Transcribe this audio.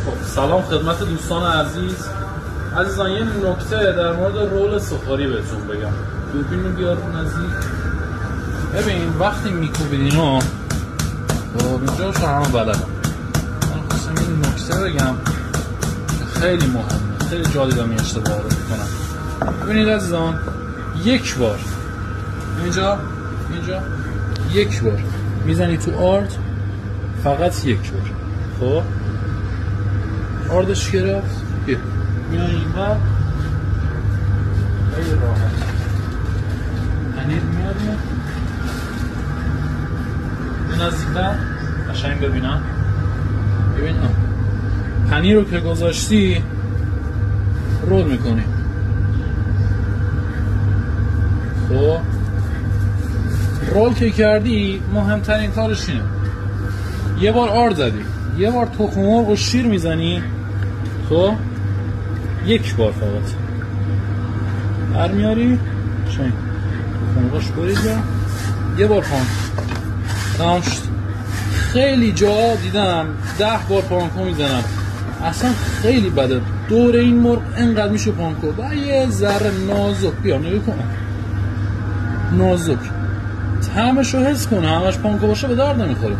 خب سلام خدمت دوستان عزیزان یه نکته در مورد رول سفاری بهتون بگم. دوربین رو بیار نزدیک. ببین وقتی میکوبید اینو اینجا شو همه بلدم. من خواستم این نکته بگم خیلی مهمه، خیلی جا دیدم این اشتباه رو میکنم. ببینید عزیزان، یک بار اینجا یک بار میزنی تو آرد، فقط یک بار. خب آردش گرفت، میای اینور خیلی راحت پنیر میاریم این نزدیکتر قشنگ ببینم. ببین پنیر رو که گذاشتی رول میکنی. خب رول که کردی مهمترین کارش اینه یه بار آرد زدی، یه بار تخم مرغ و شیر میزنی. خب یک بار فقط برمیاری شاید تخم مرغش برید یه بار تمام شد. خیلی جا دیدم 10 بار پانکو میزنم، اصلا خیلی بده. دور این مرغ انقدر میشه پانکو و یه ذره نازک. بیا نگاه کن، نازک طعمشو حس کن. همش پانکو باشه به درد نمیخوره.